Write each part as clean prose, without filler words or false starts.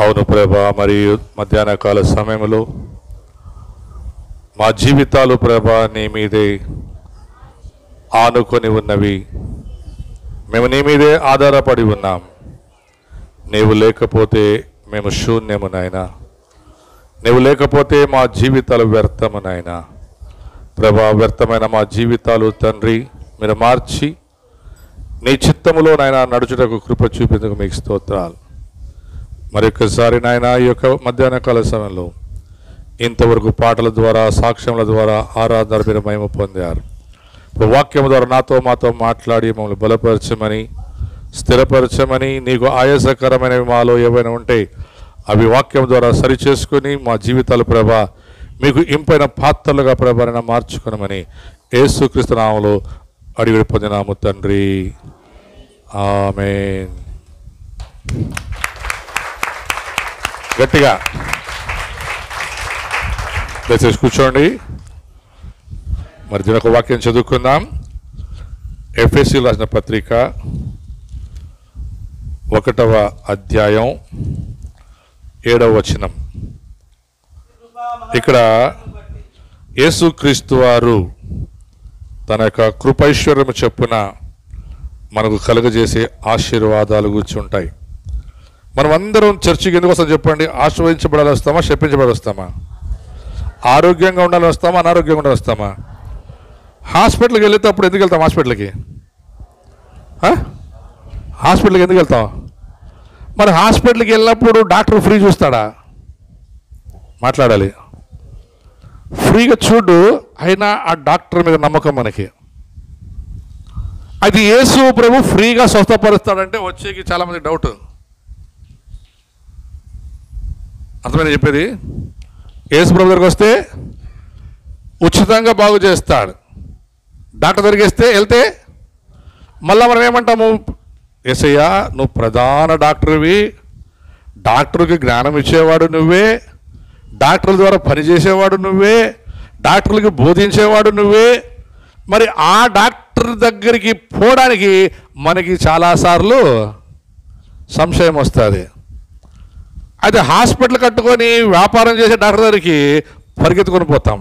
అవును ప్రభా, మరియు మధ్యాహ్న కాల సమయంలో మా జీవితాలు ప్రభా నీ మీదే ఆనుకొని ఉన్నవి. మేము నీ మీదే ఆధారపడి ఉన్నాం. నీవు లేకపోతే మేము శూన్యము నాయనా. నీవు లేకపోతే మా జీవితాలు వ్యర్థము నాయనా. ప్రభా, వ్యర్థమైన మా జీవితాలు తండ్రి మీరు మార్చి నీ చిత్తములో నాయన నడుచుటకు కృప చూపేందుకు మీకు స్తోత్రాలు. మరొకసారి నాయన ఈ యొక్క మధ్యాహ్న కాల సమయంలో ఇంతవరకు పాటల ద్వారా, సాక్ష్యముల ద్వారా, ఆరాధన మీరు మహిమ పొందారు. ఇప్పుడు వాక్యం ద్వారా మాతో మాట్లాడి మమ్మల్ని బలపరచమని, స్థిరపరచమని, నీకు ఆయాసకరమైనవి మాలో ఏవైనా ఉంటే అవి వాక్యం ద్వారా సరిచేసుకుని మా జీవితాలు ప్రభా మీకు ఇంపైన పాత్రలుగా ప్రభాన మార్చుకునమని యేసుక్రీస్తు నామములో అడిగి పొందినాము తండ్రి. ఆమేన్. గట్టిగా దయచేసి కూర్చోండి. మరి దీని ఒక వాక్యం చదువుకుందాం. ఎఫెసీయులకు రాసిన పత్రిక 1వ అధ్యాయం 7వ వచనం. ఇక్కడ యేసుక్రీస్తు వారు తన యొక్క కృపైశ్వర్యము చొప్పున మనకు కలుగజేసే ఆశీర్వాదాలు కూర్చుంటాయి. మనం అందరం చర్చికి ఎందుకు వస్తాం చెప్పండి? ఆశీర్వదించబడాలి వస్తామా? శపించబడాలి వస్తామా? ఆరోగ్యంగా ఉండాలి వస్తామా? అనారోగ్యంగా ఉండాలి వస్తామా? హాస్పిటల్కి వెళ్తేప్పుడు ఎందుకు వెళ్తాం? హాస్పిటల్కి ఎందుకు వెళ్తాం? మరి హాస్పిటల్కి వెళ్ళినప్పుడు డాక్టర్ ఫ్రీ చూస్తాడా? మాట్లాడాలి. ఫ్రీగా చూడు, అయినా ఆ డాక్టర్ మీద నమ్మకం మనకి. అది యేసు ప్రభు ఫ్రీగా స్వస్థపరుస్తాడంటే వచ్చేకి చాలామంది డౌట్. అర్థమైనా చెప్పేది? యేసు ప్రభు దగ్గరికి వస్తే ఉచితంగా బాగు చేస్తాడు. డాక్టర్ దగ్గరికి వెళ్తే మళ్ళీ మనం ఏమంటాము? యేసయ్యా, నువ్వు ప్రధాన డాక్టర్వి, డాక్టర్కి జ్ఞానం ఇచ్చేవాడు నువ్వే, డాక్టర్ల ద్వారా పనిచేసేవాడు నువ్వే, డాక్టర్లకి బోధించేవాడు నువ్వే. మరి ఆ డాక్టర్ దగ్గరికి పోవడానికి మనకి చాలాసార్లు సంశయం వస్తుంది. అయితే హాస్పిటల్ కట్టుకొని వ్యాపారం చేసే డాక్టర్ దగ్గరికి పరిగెత్తుకొని పోతాం.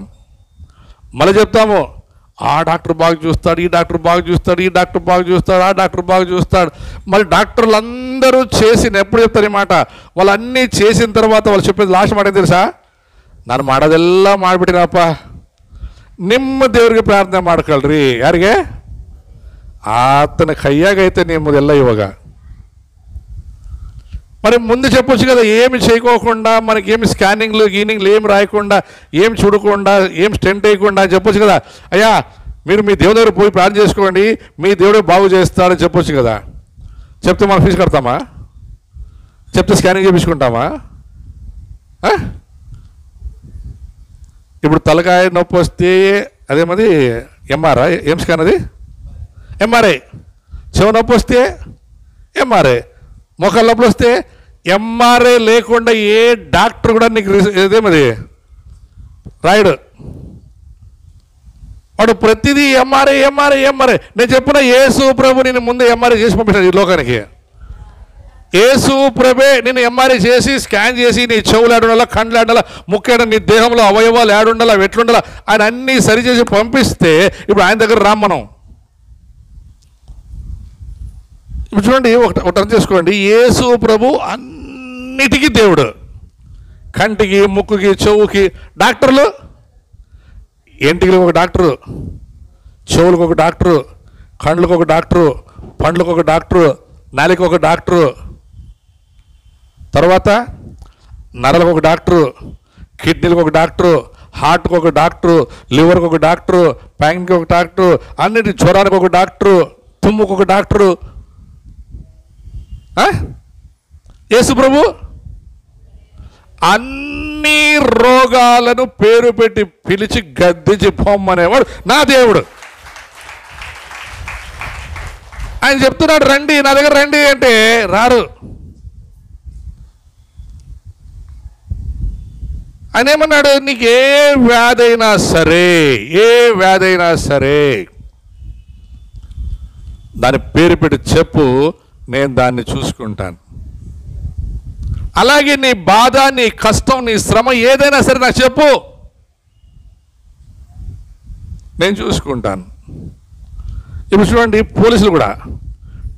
మళ్ళీ చెప్తాము, ఆ డాక్టర్ బాగా చూస్తాడు, ఈ డాక్టర్ బాగా చూస్తాడు, ఈ డాక్టర్ బాగా చూస్తాడు, ఆ డాక్టర్ బాగా చూస్తాడు. మరి డాక్టర్లు అందరూ ఎప్పుడు చెప్తారు ఈ మాట? వాళ్ళు అన్నీ చేసిన తర్వాత వాళ్ళు చెప్పేది లాస్ట్ మాట తెలుసా? ನಾನು ಮಾಡೋದೆಲ್ಲ ಮಾಡಿಬಿಟ್ಟಿನಪ್ಪ, ನಿಮ್ಮ ದೇವ್ರಿಗೆ ಪ್ರಾರ್ಥನೆ ಮಾಡ್ಕೊಳ್ರಿ. ಯಾರಿಗೆ? ఆతన కయ్యాగైతే నిమ్మదెల్ల ఇవ్వగ. మరి ముందు చెప్పొచ్చు కదా, ఏమి చేయకోకుండా, మనకి ఏమి స్కానింగ్లు గీనింగ్లు ఏమి రాయకుండా, ఏం చూడకుండా, ఏం స్టెంట్ వేయకుండా అని చెప్పొచ్చు కదా. అయ్యా, మీరు మీ దేవుడి దగ్గర పోయి ప్రార్థన చేసుకోండి, మీ దేవుడే బాగు చేస్తాడని చెప్పొచ్చు కదా. చెప్తే మనం ఫీజు కడతామా? చెప్తే స్కానింగ్ చేయించుకుంటామా? ఇప్పుడు తలకాయ నొప్పి వస్తే అదేమది ఎంఆర్ఐ, ఏం స్కాన్ అది? ఎంఆర్ఐ. చెవు నొప్పి వస్తే ఎంఆర్ఐ. మొక్కల నొప్పులు వస్తే ఎంఆర్ఐ లేకుండా ఏ డాక్టర్ కూడా నీకు ఇదేమది రాయడు. వాడు ప్రతిదీ ఎంఆర్ఐ. నేను చెప్పిన యేసు ప్రభు నేను ముందే ఎంఆర్ఐ చేసి పంపించాను ఈ లోకానికి. యేసు ప్రభే నేను ఎంఆర్ఐ చేసి స్కాన్ చేసి నీ చెవులు ఏడుండాలా, కండ్లు ఏడుండాలా, ముక్కు ఏడ, నీ దేహంలో అవయవాలు ఏడుండాలా, ఎట్లుండాలా ఆయన అన్నీ సరిచేసి పంపిస్తే ఇప్పుడు ఆయన దగ్గర రాం మనం. ఇప్పుడు చూడండి, ఒకటి అర్థం చేసుకోండి. యేసు ప్రభు అన్నిటికీ దేవుడు. కంటికి, ముక్కుకి, చెవుకి డాక్టర్లు. ఎంటికి ఒక డాక్టరు, చెవులకు ఒక డాక్టరు, కండ్లకు ఒక డాక్టరు, పండ్లకు ఒక డాక్టరు, నాలుక ఒక డాక్టరు, తర్వాత నరలకు ఒక డాక్టరు, కిడ్నీలకు ఒక డాక్టరు, హార్ట్కి ఒక డాక్టరు, లివర్కి ఒక డాక్టరు, ప్యాంక్కి ఒక డాక్టరు, అన్నిటి జ్వరానికి ఒక డాక్టరు, తుమ్ముకు ఒక డాక్టరు. యేసు ప్రభు అన్ని రోగాలను పేరు పెట్టి పిలిచి గద్దించి పొమ్మనేవాడు నా దేవుడు. ఆయన చెప్తున్నాడు, రండి నా దగ్గర రండి అంటే రారు. ఆయన ఏమన్నాడు? నీకు ఏ వ్యాధి అయినా సరే దాని పేరు పెట్టి చెప్పు, నేను దాన్ని చూసుకుంటాను. అలాగే నీ బాధ, నీ కష్టం, నీ శ్రమ ఏదైనా సరే నాకు చెప్పు, నేను చూసుకుంటాను. ఇప్పుడు చూడండి, పోలీసులు కూడా,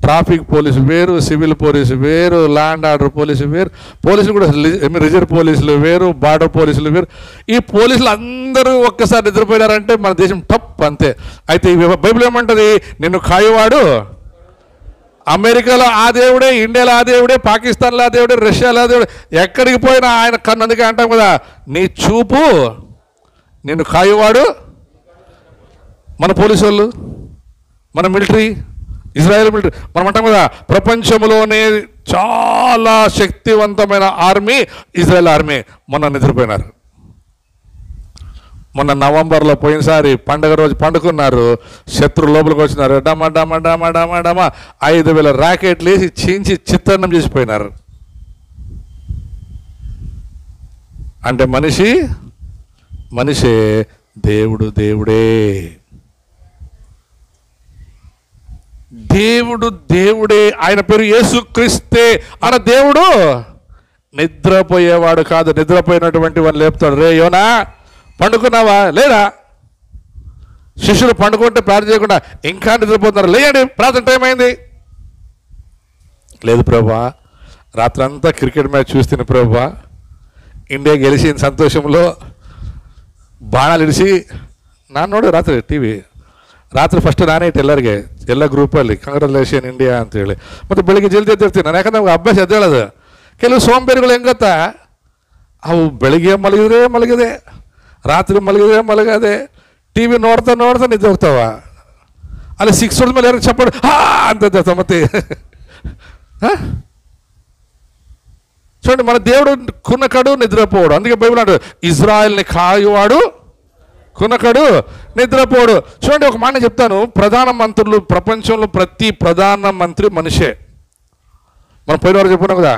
ట్రాఫిక్ పోలీసు వేరు, సివిల్ పోలీసు వేరు, ల్యాండ్ ఆర్డర్ పోలీసు వేరు, పోలీసులు కూడా రిజర్వ్ పోలీసులు వేరు, బార్డర్ పోలీసులు వేరు. ఈ పోలీసులు అందరూ ఒక్కసారి నిద్రపోయారంటే మన దేశం టప్ అంతే. అయితే బైబిల్ ఏమంటుంది? నిన్ను కాయువాడు అమెరికాలో ఆ దేవుడే, ఇండియాలో ఆ దేవుడే, పాకిస్తాన్లో ఆ దేవుడే, రష్యాలో ఆ దేవుడే, ఎక్కడికి పోయినా ఆయన కన్ను. అందుకే అంటాం కదా, నీ చూపు నిన్ను కాయువాడు. మన పోలీసు వాళ్ళు, మన మిలిటరీ, ఇజ్రాయెల్ మిలిటరీ, మనం అంటాం కదా, ప్రపంచంలోనే చాలా శక్తివంతమైన ఆర్మీ ఇజ్రాయెల్ ఆర్మీ. మొన్న నిద్రపోయినారు. మొన్న నవంబర్లో పోయినసారి పండుగ రోజు పండుకున్నారు, శత్రు లోపలికి వచ్చినారు, డమ డమ డమ డమ డమ 5,000 ర్యాకెట్లు వేసి చీంచి చిత్తాన్నం చేసిపోయినారు. అంటే మనిషే, దేవుడు దేవుడే. దేవుడు దేవుడే, ఆయన పేరు యేసుక్రీస్తే. అన్న దేవుడు నిద్రపోయేవాడు కాదు, నిద్రపోయినటువంటి వాడిని లేపుతాడు. రే యోనా, పండుకున్నావా? లేదా? శిష్యులు పండుకుంటే ప్రార్థన చేయకుండా ఇంకా నిద్రపోతున్నారు. లేయండి, ప్రార్థన టైం అయింది. లేదు ప్రభువా, రాత్రంతా క్రికెట్ మ్యాచ్ చూస్తున్న ప్రభువా, ఇండియా గెలిచిన సంతోషంలో బాణాలు ఇడిసి నాన్నోడు ರಾತ್ರಿ ಟಿವಿ ರಾತ್ರಿ ಫಸ್ಟ್ ನಾನೇ ಇಟ್ಟು ಎಲ್ಲ ಗ್ರೂಪಲ್ಲಿ ಕಂಗ್ರಾಚುಲೇಷನ್ ಇಂಡಿಯಾ ಅಂತೇಳಿ. ಮತ್ತು ಬೆಳಿಗ್ಗೆ ಜಲ್ದಿ ಎದ್ದಿರ್ತೀನಿ ನಾನು, ಯಾಕಂದ್ರೆ ನಮ್ಗೆ ಅಭ್ಯಾಸ ಎದ್ದೇಳೋದು. ಕೆಲವು ಸೋಂಬೇರಿಗಳು ಹೆಂಗೆ ಗೊತ್ತಾ, ಅವು ಬೆಳಿಗ್ಗೆ ಮಲಗಿದೆ, ರಾತ್ರಿ ಮಲಗದೆ, ಟಿ ವಿ ನೋಡ್ತಾ ನಿದ್ದೆ ಹೋಗ್ತಾವ. ಅಲ್ಲಿ 6 ಹೊಡೆದ ಮೇಲೆ ಯಾರು ಚಪ್ಪಾಡು ಅಂತ ಮತ್ತೆ చూడండి, మన దేవుడు కునకడు, నిద్రపోడు. అందుకే బైబిల్ అంటాడు, ఇజ్రాయెల్ని కాయువాడు కునకడు, నిద్రపోడు. చూడండి, ఒక మాట చెప్తాను, ప్రధానమంత్రులు, ప్రపంచంలో ప్రతి ప్రధానమంత్రి మనిషే. మనం పోయిన వారు చెప్పుకున్నాం కదా,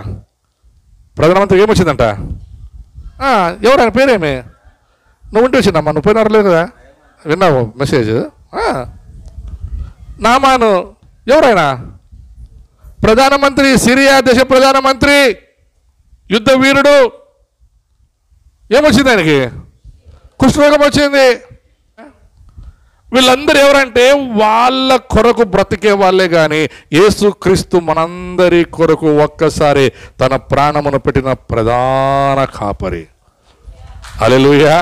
ప్రధానమంత్రికి ఏమొచ్చిందంట? ఎవరు ఆయన పేరేమి? నువ్వు ఉంటే వచ్చిందమ్మా, నువ్వు పోయిన వారు లేదు కదా, విన్నావు మెసేజ్. నామాను ఎవరైనా ప్రధానమంత్రి, సిరియా దేశ ప్రధానమంత్రి, యుద్ధ వీరుడు. ఏమొచ్చింది ఆయనకి? కుష్ఠరోగం వచ్చింది. వీళ్ళందరూ ఎవరంటే వాళ్ళ కొరకు బ్రతికే వాళ్ళే. కానీ యేసుక్రీస్తు మనందరి కొరకు ఒక్కసారి తన ప్రాణమును పెట్టిన ప్రధాన కాపరి. హల్లెలూయా.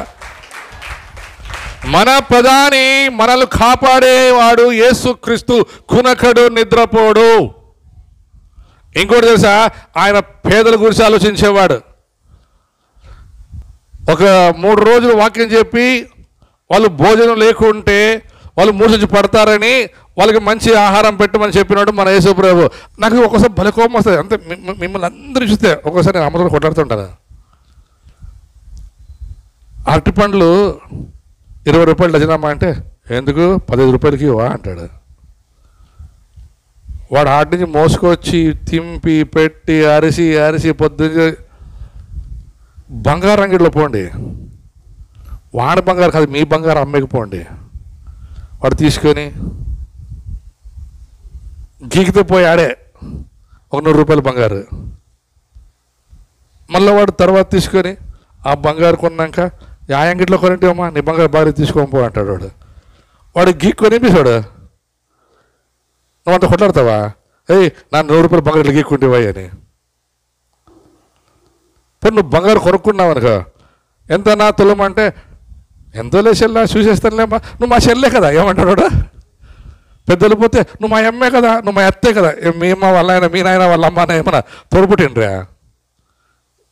మన ప్రధాని, మనల్ని కాపాడేవాడు యేసుక్రీస్తు, కునకడు, నిద్రపోడు. ఇంకోటి తెలుసా, ఆయన పేదల గురించి ఆలోచించేవాడు. ఒక 3 రోజులు వాక్యం చెప్పి వాళ్ళు భోజనం లేకుంటే వాళ్ళు మూర్ఛించి పడతారని వాళ్ళకి మంచి ఆహారం పెట్టమని చెప్పినాడు మన యేసు ప్రభు. నాకు ఒక్కోసారి భలే కోపం వస్తుంది. అంతే, మిమ్మల్ని అందరూ చూస్తే ఒక్కోసారి నేను అమ్మతో కొట్లాడుతుంటాను. అరటి పండ్లు 20 రూపాయలు డజనమ్మా అంటే, ఎందుకు 15 రూపాయలకి ఇవ్వా అంటాడు. వాడు ఆటి నుంచి మోసుకొచ్చి తింపి పెట్టి అరిసి పొద్దున్న బంగారు అంగిడిలో పోండి, వాడి బంగారు కాదు మీ బంగారు అమ్మకపోండి. వాడు తీసుకొని గీకితే పోయి ఆడే ఒక 100 రూపాయల బంగారు, మళ్ళీ వాడు తర్వాత తీసుకొని ఆ బంగారు కొన్నాక ఆ అంగిట్లో కొనంటేమ్మా నీ బంగారు బాగా తీసుకోపో అంటాడు. వాడు గీక్కొని చూడు, నువ్వంతా కొట్లాడతావా? నా 100 రూపాయల బంగారు గీక్కుంటేవా అని. పోనీ నువ్వు బంగారు కొనుక్కున్నావు అనుకో, ఎంత నా తులం అంటే, ఎంతో లేచెల్లా చూసేస్తానులేమ్మా, నువ్వు మా చెల్లే కదా ఏమంటాడు. పెద్దలు పోతే నువ్వు మా అమ్మే కదా, నువ్వు మా అత్తే కదా, మీ అమ్మ వాళ్ళ ఆయన, మీ నాయన వాళ్ళ అమ్మ ఏమన్నా తోడుపుట్టిండ్రా.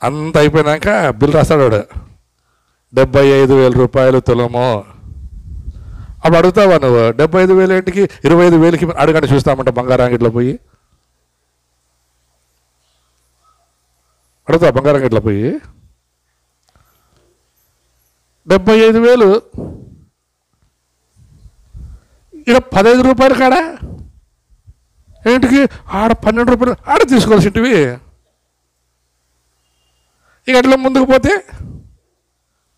అంత అయిపోయినాక బిల్ రాస్తాడు వాడు, 75,000 రూపాయలు తులము. అప్పుడు అడుగుతావా నువ్వు, 75,000 ఏంటికి 25,000కి అడగండి చూస్తామంట బంగారు అంగిట్లో పోయి? అడుగుతావు బంగారు అంగిట్లో పోయి? 75,000 ఇక 15 రూపాయలు కాడా ఏంటికి? ఆడ 12 రూపాయలు ఆడ తీసుకోవాల్సింటివి. ఇక అట్లా ముందుకు పోతే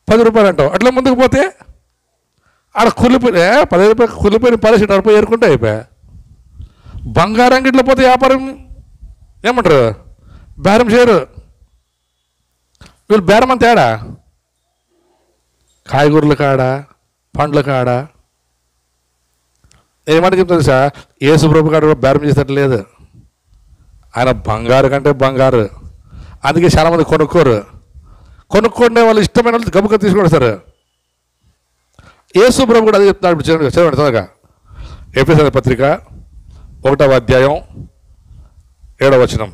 10 రూపాయలు అంటావు, అట్లా ముందుకు పోతే ఆడ కుళ్ళిపోయి 15 రూపాయలు కుళ్ళిపోయిన పరిస్థితి అడిపోయి ఏరుకుంటే అయిపోయా. బంగారం గిట్ల పోతే వ్యాపారం ఏమంటారు, బేరం చేయరు. వీళ్ళు బేరం అంత తేడా, కాయగూరల కాడ, పండ్ల కాడ. ఏమంటే చెప్తుంది సార్, యేసు ప్రభు కాడ బేరం చేసేటట్టు లేదు. ఆయన బంగారు కంటే బంగారు. అందుకే చాలామంది కొనుక్కోరు. కొనుక్కుంటే వాళ్ళు ఇష్టమైన వాళ్ళు గబుక తీసుకొని సార్. యేసు ప్రభు కూడా అది చెప్తున్నాడు. చదవండి త్వరగా. ఎఫెసీయుల పత్రిక 1వ అధ్యాయం 7వ వచనం.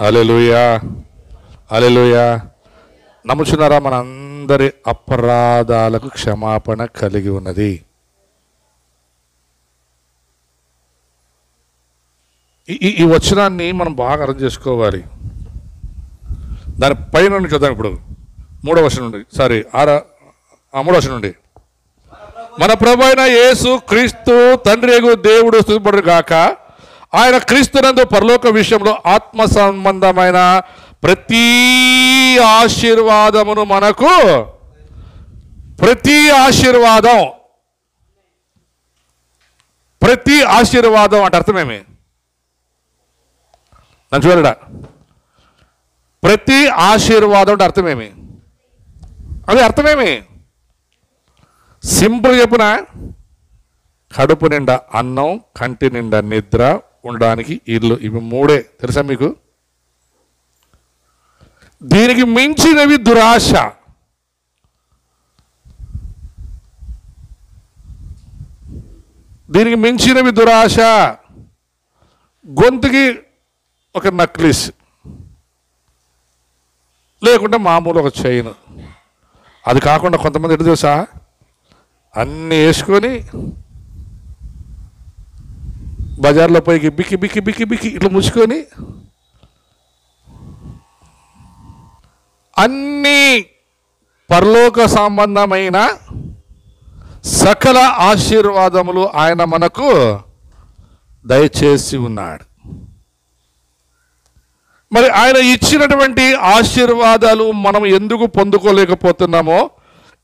హల్లెలూయా, హల్లెలూయా. నమ్ముచున్నారా? మన అందరి అపరాధాలకు క్షమాపణ కలిగి ఉన్నది. ఈ వచనాన్ని మనం బాగా అర్థం చేసుకోవాలి. దాని పైన నుండి చూద్దాం. ఇప్పుడు 3వ వచనం నుండి, 3వ వచనం నుండి. మన ప్రభు అయిన యేసు క్రీస్తు తండ్రి యగు దేవుడు స్తుతింపబడును గాక. ఆయన క్రీస్తునందు పరలోక విషయంలో ఆత్మ సంబంధమైన ప్రతి ఆశీర్వాదమును మనకు, ప్రతి ఆశీర్వాదం అంటే అర్థమేమి? నన్ను చూడడా, ప్రతి ఆశీర్వాదం అంటే అర్థమేమి? అది అర్థమేమి? సింపుల్ చెప్పున, కడుపు నిండా అన్నం, కంటి నిండా నిద్ర, ఉండడానికి ఇల్లు. ఇవి 3 తెలుసా మీకు? దీనికి మించినవి దురాశ. దీనికి మించినవి దురాశ. గొంతుకి ఒక నక్లీస్, లేకుంటే మామూలు ఒక చైన్. అది కాకుండా కొంతమంది ఎటు తెలుసా, అన్నీ వేసుకొని బజార్లో పైకి బిక్కి బిక్కి బిక్కి బిక్కి ఇట్లా ముచ్చుకొని అన్ని పరలోక సంబంధమైన సకల ఆశీర్వాదములు ఆయన మనకు దయచేసి ఉన్నాడు. మరి ఆయన ఇచ్చినటువంటి ఆశీర్వాదాలు మనం ఎందుకు పొందుకోలేకపోతున్నామో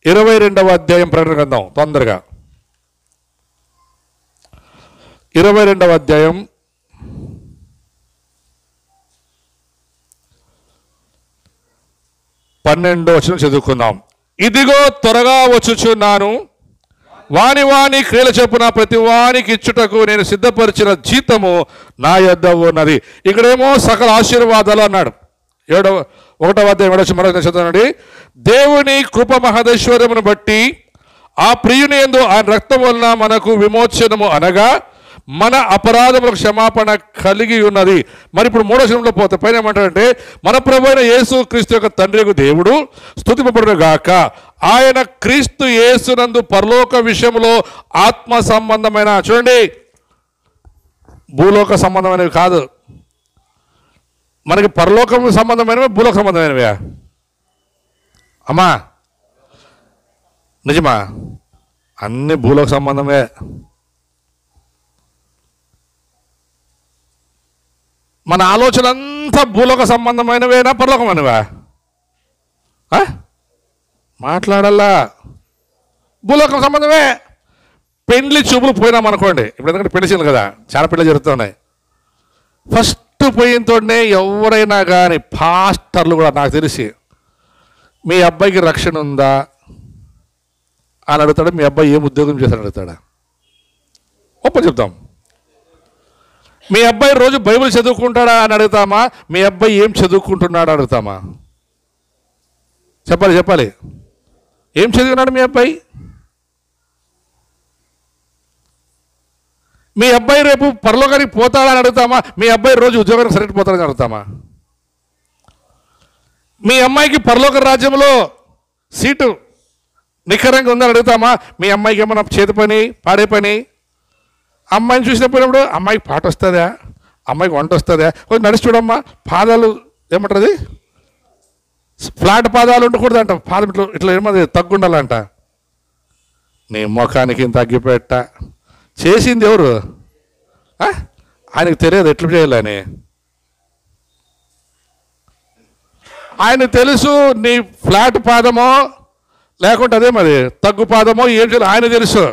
22వ అధ్యాయం ప్రకటన గ్రంథం, తొందరగా 22వ అధ్యాయం 12వ వచనం చదువుకుందాం. ఇదిగో త్వరగా వచ్చుచున్నాను, వాని వాని క్రియల చొప్పున ప్రతి వానికి ఇచ్చుటకు నేను సిద్ధపరిచిన జీతము నా యొద్ద ఉన్నది. ఇక్కడేమో సకల ఆశీర్వాదాలు అన్నాడు. 1వ అధ్యాయం 7వ వచనం చదవండి. దేవుని కృప మహదైశ్వర్యమును బట్టి ఆ ప్రియుని యందు ఆయన రక్తం వలన మనకు విమోచనము అనగా మన అపరాధములకు క్షమాపణ కలిగి ఉన్నది. మరి ఇప్పుడు 3వ వచనంలో పోతే పైన ఏమంటారంటే, మన ప్రభువైన యేసు క్రీస్తు యొక్క తండ్రి యొక్క దేవుడు స్తుతింపబడును గాక. ఆయన క్రీస్తు యేసునందు పరలోక విషయంలో ఆత్మ సంబంధమైన, చూడండి, భూలోక సంబంధమైనవి కాదు. మనకి పరలోకం సంబంధమైనవి, భూలోక సంబంధమైనవి. అమ్మా నిజమా? అన్ని భూలోక సంబంధమే. మన ఆలోచన అంతా భూలోక సంబంధమైనవేనా, పరలోకమైనవా? మాట్లాడాలా? భూలోకం సంబంధమే. పెళ్లి చూపులు పోయినామనుకోండి, ఇప్పుడు ఎందుకంటే పెళ్లి చేయను కదా, చాలా పెళ్ళి జరుగుతున్నాయి. ఫస్ట్ పోయినతోనే ఎవరైనా కానీ, పాస్టర్లు కూడా నాకు తెలిసి, మీ అబ్బాయికి రక్షణ ఉందా అని అడుగుతాడా? మీ అబ్బాయి ఏం ఉద్యోగం చేస్తాడు అడుగుతాడా? చెప్తాం. మీ అబ్బాయి రోజు బైబిల్ చదువుకుంటాడా అని అడుగుతామా? మీ అబ్బాయి ఏం చదువుకుంటున్నాడు అడుగుతామా? చెప్పాలి. ఏం చదివినాడు మీ అబ్బాయి? మీ అబ్బాయి రేపు పరలోకానికి పోతాడా అని అడుగుతామా? మీ అబ్బాయి రోజు ఉద్యోగానికి సరిగ్గా పోతాడని అడుగుతామా? మీ అమ్మాయికి పరలోక రాజ్యంలో సీటు నిఖరంగా ఉందని అడుగుతామా? మీ అమ్మాయికి ఏమన్నా చేతి పని, పాడే పని? అమ్మాయిని చూసినప్పుడు అమ్మాయికి పాట వస్తుందా, అమ్మాయికి వంట వస్తుందా, కొంచెం నడిచి చూడమ్మా, పాదాలు ఏమంటారు, ఫ్లాట్ పాదాలు ఉండకూడదు అంట, పాదం ఇట్లా ఏమది తగ్గుండాలంట. నీ ముఖానికి తగ్గిపెట్ట. చేసింది ఎవరు? ఆయనకు తెలియదు ఎట్లా చేయాలని. ఆయన తెలుసు నీ ఫ్లాట్ పాదమో లేకుంటే అదే మరి తగ్గు పాదమో ఏం చేయాలి ఆయన తెలుసు.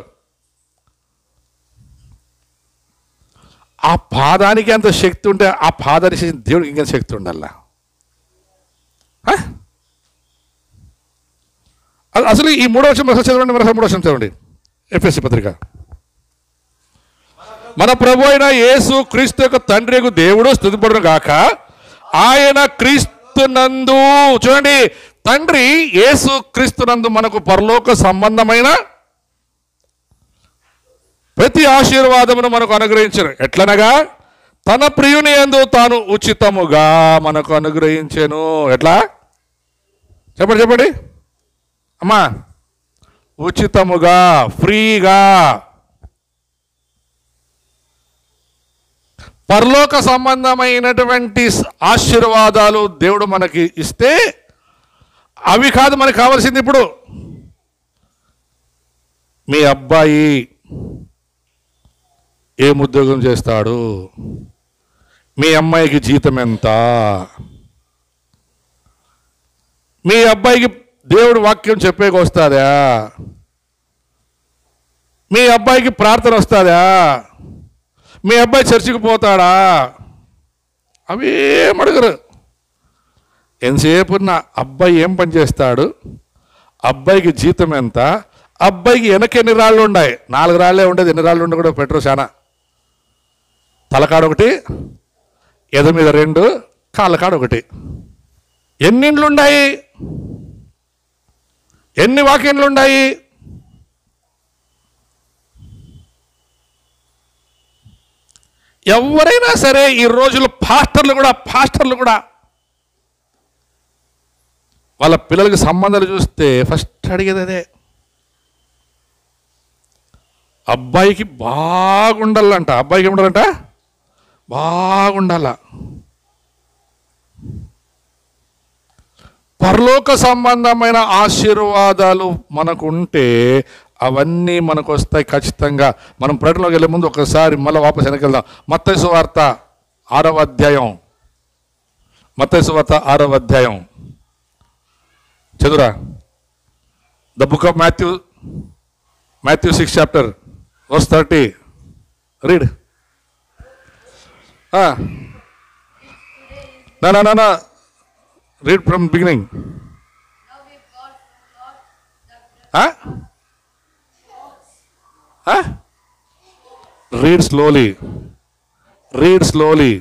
ఆ పాదానికి ఎంత శక్తి ఉంటే ఆ పాదానికి దేవుడికి ఇంకా శక్తి ఉండాల. అసలు ఈ 3వ వచనం చదవండి, 3వ వచనం చదవండి. ఎఫెసీ పత్రిక. మన ప్రభు అయిన యేసు క్రీస్తు యొక్క తండ్రి యొక్క దేవుడు స్తుతింపడును గాక. ఆయన క్రీస్తునందు, చూడండి, తండ్రి యేసు క్రీస్తునందు మనకు పరలోక సంబంధమైన ప్రతి ఆశీర్వాదమును మనకు అనుగ్రహించను. ఎట్లనగా తన ప్రియుని యందు తాను ఉచితముగా మనకు అనుగ్రహించెను. ఎట్లా చెప్పండి చెప్పండి అమ్మా. ఉచితముగా, ఫ్రీగా, పరలోక సంబంధమైనటువంటి ఆశీర్వాదాలు దేవుడు మనకి ఇస్తే అవి కాదు మనకు కావాల్సింది. ఇప్పుడు మీ అబ్బాయి ఏం ఉద్యోగం చేస్తాడు, మీ అమ్మాయికి జీతం ఎంత, మీ అబ్బాయికి దేవుడు వాక్యం చెప్పేకి వస్తుందా, మీ అబ్బాయికి ప్రార్థన వస్తుందా, మీ అబ్బాయి చర్చికి పోతాడా, అవి ఏం అడగరు. ఎంతసేపు నా అబ్బాయి ఏం పని చేస్తాడు, అబ్బాయికి జీతం ఎంత, అబ్బాయికి వెనక ఎన్ని రాళ్ళు ఉన్నాయి, 4 రాళ్ళే ఉండేది, ఎన్ని రాళ్ళు ఉండే కూడా పెట్టరు చాలా. తలకాడ ఒకటి, ఎద మీద 2, కాళ్ళకాడ ఒకటి. ఎన్ని ఇండ్లు ఉన్నాయి, ఎన్ని వాక్యంలు ఉన్నాయి. ఎవరైనా సరే ఈ రోజుల్లో పాస్టర్లు కూడా వాళ్ళ పిల్లలకి సంబంధాలు చూస్తే ఫస్ట్ అడిగేది అదే, అబ్బాయికి బాగుండాలంట. అబ్బాయికి ఏముండాలంట, బాగుండాల. పరలోక సంబంధమైన ఆశీర్వాదాలు మనకు ఉంటే అవన్నీ మనకు వస్తాయి ఖచ్చితంగా. మనం ప్రకటనలోకి వెళ్ళే ముందు ఒకసారి మళ్ళీ వాపస్ వెనక్కి వెళ్దాం. మత్తయి సువార్త 6వ అధ్యాయం, మత్తయి సువార్త 6వ అధ్యాయం చదువురా. The book of Matthew 6 chapter verse 30. Read. No. Read from beginning. Read slowly. Read slowly.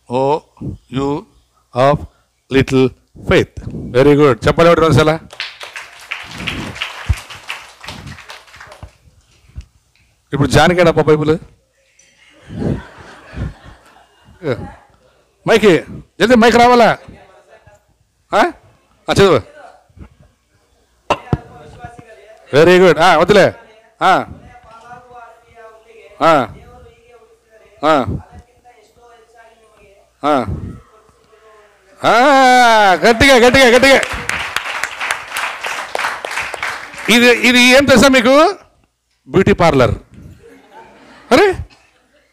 Oh, you of little faith. Very good. చెప్పాలి ఒకటి రోజులా. ఇప్పుడు జానికాడప్ప బైబుల్ మైకి జల్దీ మైక్ రావాలా? చదువు. Very good. వద్దులే. గట్టిగా ఇది ఏం తెలుసా మీకు? Beauty parlour. అరే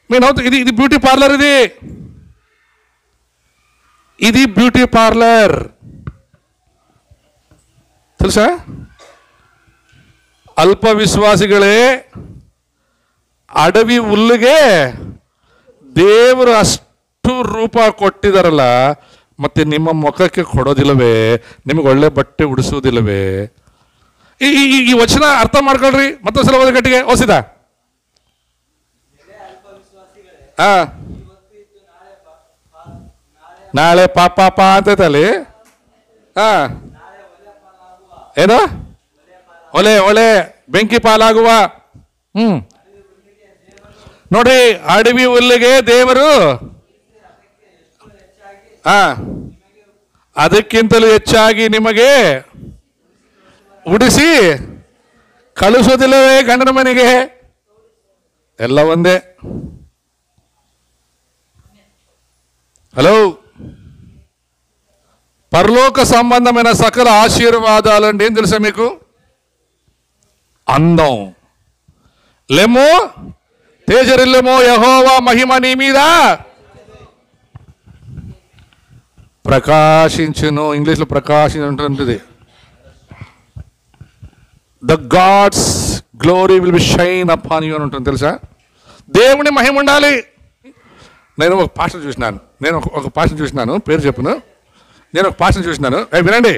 నేను ఇది బ్యూటీ పార్లర్. ఇది బ్యూటీ పార్లర్ తెలుసా? ಅಲ್ಪ ವಿಶ್ವಾಸಿಗಳೇ, ಅಡವಿ ಹುಲ್ಲಿಗೆ ದೇವರು ಅಷ್ಟು ರೂಪ ಕೊಟ್ಟಿದಾರಲ್ಲ, ಮತ್ತೆ ನಿಮ್ಮ ಮುಖಕ್ಕೆ ಕೊಡೋದಿಲ್ಲವೇ? ನಿಮಗೆ ಒಳ್ಳೆ ಬಟ್ಟೆ ಉಡಿಸೋದಿಲ್ಲವೇ? ಈ ವಚನ ಅರ್ಥ ಮಾಡ್ಕೊಳ್ರಿ. ಮತ್ತೊಂದ್ಸಲ ಓದಿ ಗಟ್ಟಿಗೆ. ಓಸಿದ ನಾಳೆ ಪಾಪ ಅಂತೈತಲ್ಲಿ. ಏನು? ಒಲೆ ಬೆಂಕಿ ಪಾಲಾಗುವ. ನೋಡಿ, ಅಡವಿ ಹುಲ್ಲಿಗೆ ದೇವರು ಅದಕ್ಕಿಂತಲೂ ಹೆಚ್ಚಾಗಿ ನಿಮಗೆ ಉಡಿಸಿ ಕಳಿಸೋದಿಲ್ಲವೇ ಗಂಡನ ಮನೆಗೆ? ಎಲ್ಲ ಒಂದೇ. హలో, పరలోక సంబంధమైన సకల ఆశీర్వాదాలు అంటే ఏం తెలుసా మీకు? అందం. లెమో తేజరిల్లెమో యెహోవా మహిమ నీ మీద ప్రకాశించును. ఇంగ్లీష్లో ప్రకాశించుంటుంది. The God's glory will be shine upon you అని ఉంటుంది తెలుసా? దేవుని మహిమ ఉండాలి. నేను ఒక పాస్టర్ చూసినాను, పేరు చెప్పును. నేను ఒక పాస్టర్ చూసినాను, వినండి.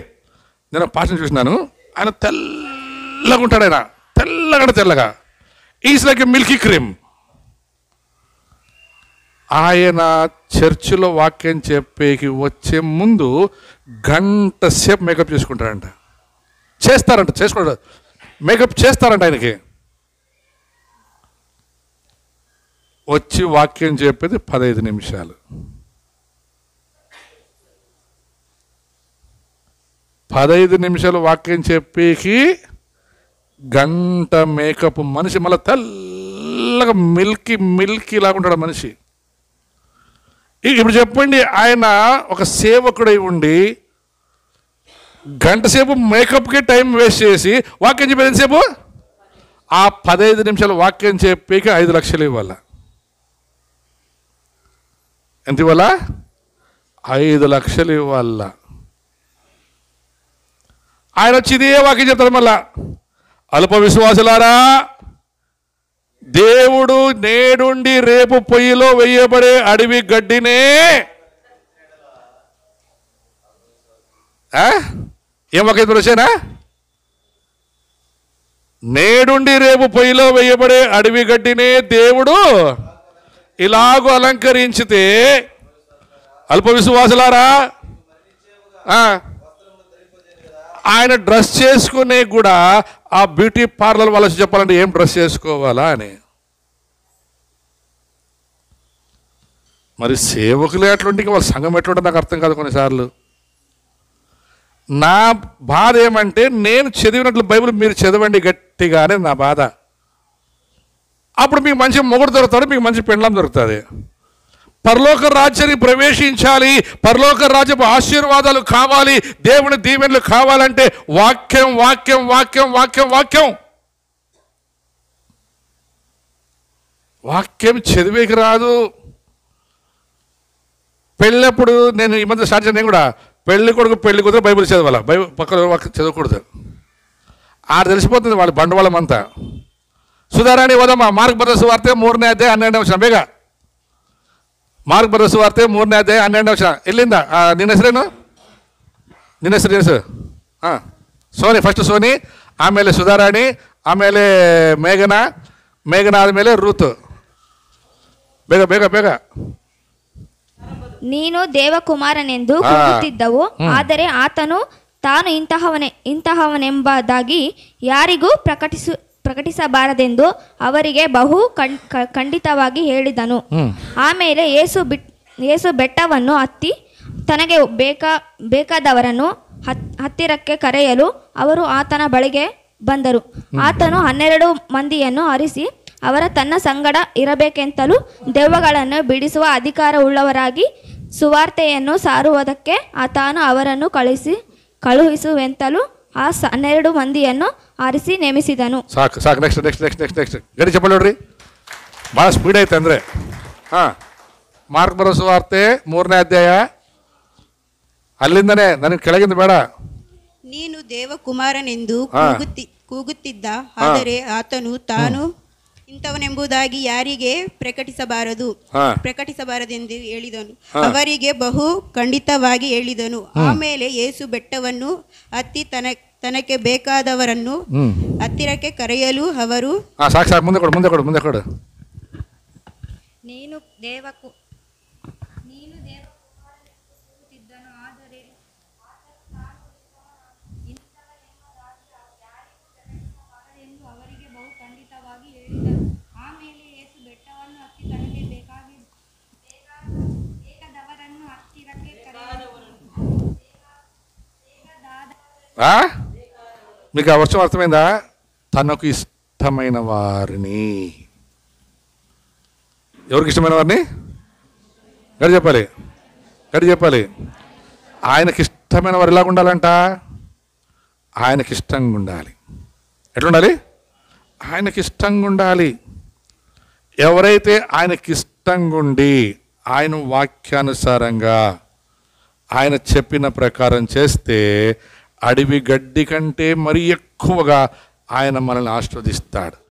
నేను ఒక పాస్టర్ చూసినాను. ఆయన తెల్లగా ఉంటాడు. ఆయన తెల్లగా is like a Milky cream. ఆయన చర్చిలో వాక్యం చెప్పేకి వచ్చే ముందు గంట సేపు మేకప్ చేసుకుంటారంట. చేసుకోండి, మేకప్ చేస్తారంట. ఆయనకి వచ్చి వాక్యం చెప్పేది 15 నిమిషాలు. 15 నిమిషాలు వాక్యం చెప్పేకి గంట మేకప్. మనిషి మళ్ళీ తెల్లగా మిల్కీ లాగా ఉంటాడు మనిషి. ఇప్పుడు చెప్పండి, ఆయన ఒక సేవకుడై ఉండి గంట సేపు మేకప్కి టైం వేస్ట్ చేసి వాక్యం చెప్పేది ఎంతసేపు? ఆ 15 నిమిషాలు వాక్యం చెప్పేకి 5 లక్షలు ఇవ్వాల. ఎంత ఇవ్వాలా? 5 లక్షలు ఇవ్వాల. ఆయన వచ్చి ఇదే వాక్యం చెప్తాడు మళ్ళా. అల్ప విశ్వాసులారా, దేవుడు నేడుండి రేపు పొయ్యిలో వేయబడే అడవి గడ్డినే ఏం వాక్యం వచ్చానా? నేడుండి రేపు పొయ్యిలో వేయబడే అడవి గడ్డినే దేవుడు ఇలాగూ అలంకరించితే, అల్ప విశ్వాసులారా, ఆయన డ్రెస్ చేసుకునే కూడా ఆ బ్యూటీ పార్లర్ వాళ్ళకి చెప్పాలంటే ఏం డ్రెస్ చేసుకోవాలా అని. మరి సేవకులు ఎట్లుంటే వాళ్ళ సంఘం ఎట్లుంటుంది నాకు అర్థం కాదు కొన్నిసార్లు. నా బాధ ఏమంటే, నేను చదివినట్లు బైబిల్ మీరు చదవండి గట్టిగానే నా బాధ. అప్పుడు మీకు మంచి మొగుడు దొరుకుతాడు, మీకు మంచి పెండ్లం దొరుకుతుంది. పరలోక రాజ్యానికి ప్రవేశించాలి, పరలోక రాజ్యపు ఆశీర్వాదాలు కావాలి, దేవుని దీవెనలు కావాలంటే వాక్యం వాక్యం వాక్యం వాక్యం వాక్యం వాక్యం చదివేకి రాదు. పెళ్ళప్పుడు నేను ఈ మధ్య స్టార్ట్ చేయాను. నేను కూడా పెళ్లి కొడుకు పెళ్లి కూతురు బైబిల్ చదవాల, బైబిల్ పక్కన చదవకూడదు. ఆడు తెలిసిపోతుంది వాళ్ళ బండవాళ్ళం అంతా. సుధారాణి ఓదమ్మా, మార్క్ బర్ర సువార్తె 3ನೇ అధ్యాయం 12వ వచనం. ಬೇಗ మార్క్ బర్ర సువార్తె 3ನೇ అధ్యాయం 12వ వచనం. ಎಲ್ಲಿಂದ? ನಿನ್ನ ಹೆಸರೇನು? ನಿನ್ನ ಹೆಸರು ಸೋನಿ. ಫಸ್ಟ್ ಸೋನಿ, ಆಮೇಲೆ ಸುಧಾರಾಣಿ, ಆಮೇಲೆ ಮೇಘನ ಆದಮೇಲೆ ರೂತ್. ಬೇಗ ಬೇಗ ಬೇಗ. ನೀನು ದೇವಕುಮಾರನೆಂದು ಕೂಗುತ್ತಿದ್ದವು, ಆದರೆ ಆತನು ತಾನು ಇಂತಹವನೆಂಬುದಾಗಿ ಯಾರಿಗೂ ಪ್ರಕಟಿಸಬಾರದೆಂದು ಅವರಿಗೆ ಬಹು ಖಂಡಿತವಾಗಿ ಹೇಳಿದನು. ಆಮೇಲೆ ಯೇಸು ಬೆಟ್ಟವನ್ನು ಹತ್ತಿ ತನಗೆ ಬೇಕಾದವರನ್ನು ಹತ್ತಿರಕ್ಕೆ ಕರೆಯಲು ಅವರು ಆತನ ಬಳಿಗೆ ಬಂದರು. ಆತನು 12 ಮಂದಿಯನ್ನು ಆರಿಸಿ ಅವರ ತನ್ನ ಸಂಗಡ ಇರಬೇಕೆಂತಲೂ ದೆವ್ವಗಳನ್ನು ಬಿಡಿಸುವ ಅಧಿಕಾರವುಳ್ಳವರಾಗಿ ಸುವಾರ್ತೆಯನ್ನು ಸಾರುವುದಕ್ಕೆ ಆತನು ಅವರನ್ನು ಕಳುಹಿಸುವೆಂತಲೂ ಆ 12 ಮಂದಿಯನ್ನು ಆರಿಸಿ ನೇಮಿಸಿದನು. ಸಾಕು ಸಾಕು. ನೆಕ್ಸ್ಟ್ ಗಡಿ ಚಪ್ಪಲ್ ನೋಡ್ರಿ, ಭಾಳ ಸ್ಪೀಡ್ ಐತೆ ಅಂದರೆ. ಮಾರ್ಕ್ ಬರೋ ಸುವಾರ್ತೆ 3ನೇ ಅಧ್ಯಾಯ, ಅಲ್ಲಿಂದನೇ, ನನಗೆ ಕೆಳಗಿಂದ ಬೇಡ. ನೀನು ದೇವಕುಮಾರನೆಂದು ಕೂಗುತ್ತಿದ್ದ, ಆದರೆ ಆತನು ತಾನು ಇಂಥವನೆಂಬುದಾಗಿ ಯಾರಿಗೆ ಪ್ರಕಟಿಸಬಾರದೆಂದು ಹೇಳಿದನು. ಅವರಿಗೆ ಬಹು ಖಂಡಿತವಾಗಿ ಹೇಳಿದನು. ಆಮೇಲೆ ಯೇಸು ಬೆಟ್ಟವನ್ನು ಹತ್ತಿ ತನಗೆ ಬೇಕಾದವರನ್ನು ಹತ್ತಿರಕ್ಕೆ ಕರೆಯಲು ಅವರು ಸಾಕು ಮುಂದೆ ಕೊಡು. ನೀನು ಅವರಿಗೆ ಬಹು ಖಂಡಿತವಾಗಿ ಹೇಳಿದನು. ಆಮೇಲೆ ಯೇಸು ಬೆಟ್ಟವನ್ನು ಹತ್ತಿ ತನಗೆ ಬೇಕಾದವರನ್ನು ಹತ್ತಿರಕ್ಕೆ ಕರೆಯಲು. మీకు ఆ వర్షం అర్థమైందా? తనకు ఇష్టమైన వారిని. ఎవరికి ఇష్టమైన వారిని? గారు చెప్పాలి. గట్టి చెప్పాలి. ఆయనకి ఇష్టమైన వారు ఎలాగ ఉండాలంట? ఆయనకి ఇష్టంగా ఉండాలి. ఎట్లుండాలి? ఆయనకి ఇష్టంగా ఉండాలి. ఎవరైతే ఆయనకి ఇష్టంగా ఉండి ఆయన వాక్యానుసారంగా ఆయన చెప్పిన ప్రకారం చేస్తే అడవి గడ్డి కంటే మరి ఎక్కువగా ఆయన మనల్ని ఆశీర్వదిస్తాడు.